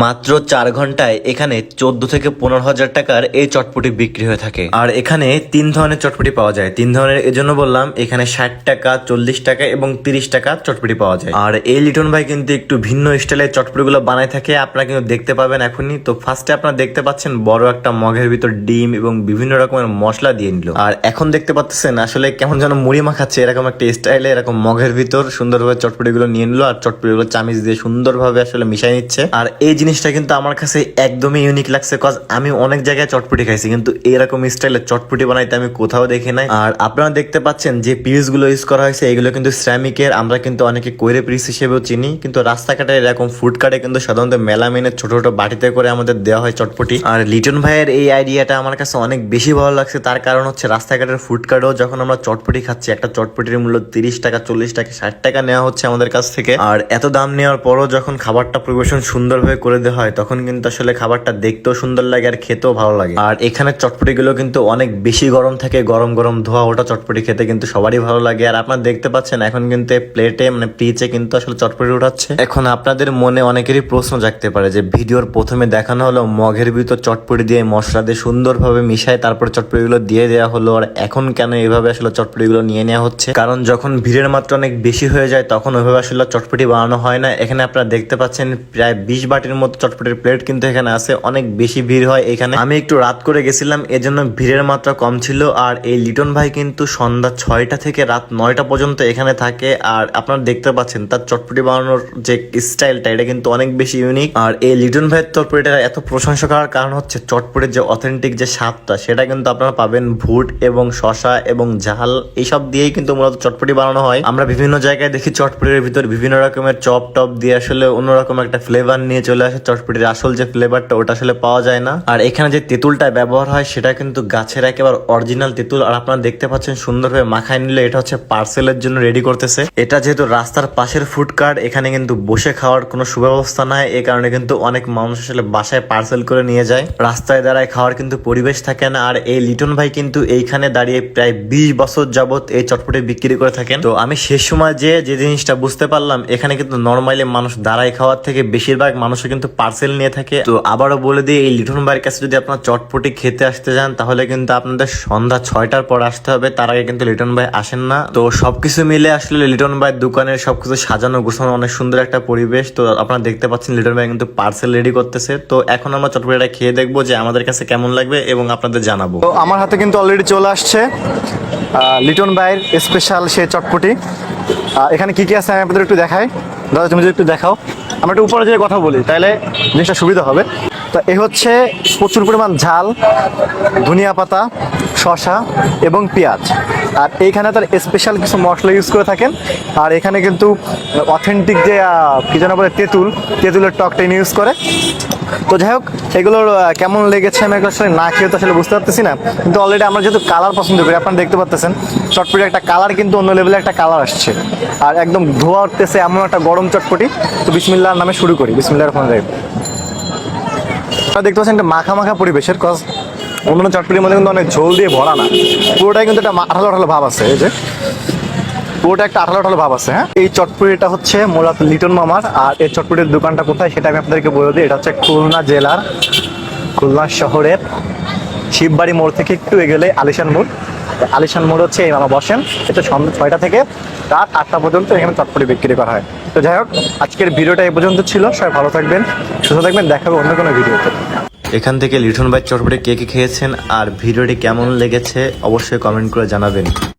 মাত্র 4 ঘন্টায় এখানে 14 থেকে 15,000 টাকার এই চটপটি বিক্রি হয়ে থাকে। আর এখানে 3 ধরনের চটপটি পাওয়া যায়। 3 ধরনের এজন্য বললাম, এখানে 60 টাকা, 40 টাকা এবং 30 টাকা চটপটি পাওয়া যায়। আর এই লিটন ভাই কিন্তু একটু ভিন্ন স্টাইলের চটপটিগুলো বানায় থাকে, আপনারা কিন্তু দেখতে পাবেন এখনই। তো ফার্স্টে আপনারা দেখতে পাচ্ছেন বড় একটা মগের ভিতর ডিম এবং বিভিন্ন রকমের মশলা দিয়ে নিল। আর এখন দেখতে পাচ্ছেন আসলে কেমন যেন মুড়ি মাখাচ্ছে, এরকম একটা স্টাইলে এরকম মগের ভিতর সুন্দরভাবে চটপটিগুলো নিয়ে নিল আর চটপটিগুলো চামিচ দিয়ে সুন্দরভাবে আসলে মিশাই নিচ্ছে। আর এই জিনিসটা কিন্তু আমার কাছে একদমই ইউনিক লাগছে, কজ আমি অনেক জায়গায় চটপটি খাইছি কিন্তু এরকম স্টাইলে চটপটি বানাইতে আমি কোথাও দেখি নাই। আর আপনারা দেখতে পাচ্ছেন যে পিস গুলো ইউজ করা হয়েছে এগুলো কিন্তু সিরামিকের, আমরা কিন্তু অনেকে কইরে পিস হিসেবেও চিনি, কিন্তু রাস্তাঘাটে এরকম ফুডকার্টে কিন্তু সাধারণত মেলামেনের ছোট ছোট বাটিতে করে আমাদের দেওয়া হয় চটপটি। আর লিটন ভাইয়ের এই আইডিয়াটা আমার কাছে অনেক বেশি ভালো লাগছে, তার কারণ হচ্ছে রাস্তাঘাটের ফুডকার্টেও যখন আমরা চটপটি খাচ্ছি, একটা চটপটির মূল্য 30 টাকা, 40 টাকা, 60 টাকা নেওয়া হচ্ছে আমাদের কাছ থেকে। আর এত দাম নেওয়ার পরও যখন খাবারটা পরিবেশন সুন্দরভাবে করে দেওয়া হয় তখন কিন্তু আসলে খাবারটা দেখতেও সুন্দর লাগে আর খেতেও ভালো লাগে। আর এখানে চটপটি গুলো কিন্তু অনেক বেশি গরম থাকে, গরম গরম ধোয়া ওটা চটপটি খেতে কিন্তু সবারই ভালো লাগে। আর আপনারা দেখতে পাচ্ছেন এখন কিন্তু প্লেটে মানে পিচে কিন্তু আসলে চটপটি উঠাচ্ছে। এখন আপনাদের মনে অনেকেরই প্রশ্ন জাগতে পারে যে ভিডিওর প্রথমে দেখানো হলো মগের ভিতর চটপটি দিয়ে মশলা দিয়ে সুন্দরভাবে মিশায় তারপরে চটপটি গুলো দিয়ে দেওয়া হলো, আর এখন কেন এইভাবে আসলে চটপটি গুলো নিয়ে নেওয়া হচ্ছে? কারণ যখন ভিড়ের মাত্রা অনেক বেশি হয়ে যায় তখন ওইভাবে আসলে চটপটি বানানো হয় না। এখানে আপনারা দেখতে পাচ্ছেন প্রায় 20 বাটির মতো চটপটির প্লেট কিন্তু এখানে আছে, অনেক বেশি ভিড় হয় এখানে। আমি একটু রাত করে গেছিলাম এজন্য ভিড়ের মাত্রা কম ছিল। আর এই লিটন ভাই কিন্তু সন্ধ্যা 6টা থেকে রাত 9টা পর্যন্ত এখানে থাকে। আর আপনারা দেখতে পাচ্ছেন তার চটপটি বানানোর যে স্টাইলটা এটা কিন্তু অনেক বেশি ইউনিক। আর এই লিটন ভাইয়ের চটপটিটা এত প্রশংসা করার কারণ হচ্ছে চটপটির যে অথেন্টিক যে স্বাদটা সেটা কিন্তু আপনারা পাবেন ভুট এবং শশা এবং ঝাল এইসব দিয়েই কিন্তু মূলত চটপটি বানানো হয়। আমরা বিভিন্ন জায়গায় দেখি চটপটির ভিতর বিভিন্ন রকমের চপ টপ দিয়ে আসলে অন্যরকম একটা ফ্লেভার নিয়ে চলে আসে, চটপটির আসল যে ফ্লেভারটা ওটা আসলে পাওয়া যায় না। আর এখানে যে তেঁতুলটা ব্যবহার হয় সেটা কিন্তু গাছের একেবারে অরিজিনাল তেঁতুল। আর আপনারা দেখতে পাচ্ছেন সুন্দরভাবে মাখায় নিলে এটা হচ্ছে পার্সেলের জন্য রেডি করতেছে। এটা যেহেতু রাস্তার পাশের ফুড কার্ট, এখানে কিন্তু বসে খাওয়ার কোনো সুব্যবস্থা নাই, এই কারণে কিন্তু অনেক মানুষ আসলে বাসায় পার্সেল করে নিয়ে যায়। রাস্তায় দাঁড়ায় খাওয়ার কিন্তু পরিবেশ থাকে না। আর এই লিটন ভাই কিন্তু এইখানে দাঁড়িয়ে প্রায় 20 বছর যাবত এই চটপটি বিক্রি করে থাকেন। তো আমি শেষ সময় যে জিনিসটা বুঝতে পারলাম, এখানে কিন্তু নর্মালি মানুষ দাঁড়ায় খাওয়ার থেকে বেশিরভাগ মানুষ কিন্তু পার্সেল নিয়ে থাকে। তো আবারও বলে দিই, এই লিটন ভাইয়ের কাছে যদি আপনার চটপটি খেতে আসতে যান তাহলে কিন্তু আপনাদের সন্ধ্যা 6টার পর আসতে হবে, তার আগে কিন্তু লিটন ভাই আসেন না। তো সবকিছু মিলে আসলে লিটন ভাইয়ের দোকানের সবকিছু সাজানো গোছানো অনেক সুন্দর একটা পরিবেশ। তো আপনারা দেখতে পাচ্ছেন লিটন ভাই কিন্তু পার্সেল রেডি করতেছে। তো এখন আমরা চটপটিটা খেয়ে দেখবো যে আমাদের কাছে কেমন লাগবে এবং আপনাদের জানাবো। তো আমার হাতে কিন্তু অলরেডি চলে আসছে লিটন ভাইয়ের স্পেশাল সে চটপটি। এখানে কি কি আছে আমি আপনাদের একটু দেখাই। দাদা তুমি যদি একটু দেখাও, আমরা একটু উপরে যেয়ে কথা বলি তাহলে জিনিসটা সুবিধা হবে। তো এই হচ্ছে প্রচুর পরিমাণ ঝাল, ধনিয়া পাতা, শসা এবং পেঁয়াজ। আর এইখানে তার স্পেশাল কিছু মশলা ইউজ করে থাকেন। আর এখানে কিন্তু অথেন্টিক যে কি যেন বলে তেঁতুলের টকটা ইউজ করে। তো যাই হোক, এগুলোর কেমন লেগেছে আমি আসলে না খেয়ে তো আসলে বুঝতে পারতেছি না, কিন্তু অলরেডি আমরা যেহেতু কালার পছন্দ করি, আপনারা দেখতে পাচ্ছেন চটপটির একটা কালার কিন্তু অন্য লেভেলের একটা কালার আসছে আর একদম ধোয়া উঠতেছে এমন একটা গরম চটপটি। তো বিসমিল্লাহর নামে শুরু করি, বিসমিল্লাহির রহমানির রহিম। আপনারা দেখতে পাচ্ছেন একটা মাখা মাখা পরিবেশের, কজ অন্যান্য চটপটির মধ্যে কিন্তু অনেক ঝোল দিয়ে ভরা না, পুরোটাই কিন্তু একটা আঠালো আঠালো ভাব আছে। এই যে পুরোটা একটা আঠালো আঠালো ভাব আছে। হ্যাঁ, এই চটপটিটা হচ্ছে মূলত লিটন মামার। আর এই চটপটির দোকানটা কোথায় সেটা আমি আপনাদেরকে বলে দিই। এটা হচ্ছে খুলনা জেলার, খুলনা শহরের শিববাড়ি মোড় থেকে একটু এগোলে আলিশান মোড়। আলিশান মোড় হচ্ছে এই মামা বসেন। এটা সন্ধ্যা 6টা থেকে রাত 8টা পর্যন্ত এখানে চটপটি বিক্রি করা হয়। তো যাই হোক, আজকের ভিডিওটা এই পর্যন্ত ছিল। সবাই ভালো থাকবেন, সুস্থ থাকবেন, দেখা হবে অন্য কোনো ভিডিওতে। এখান থেকে লিটন ভাই চটপটি কে কে খেয়েছেন আর ভিডিওটি কেমন লেগেছে অবশ্যই কমেন্ট করে জানাবেন।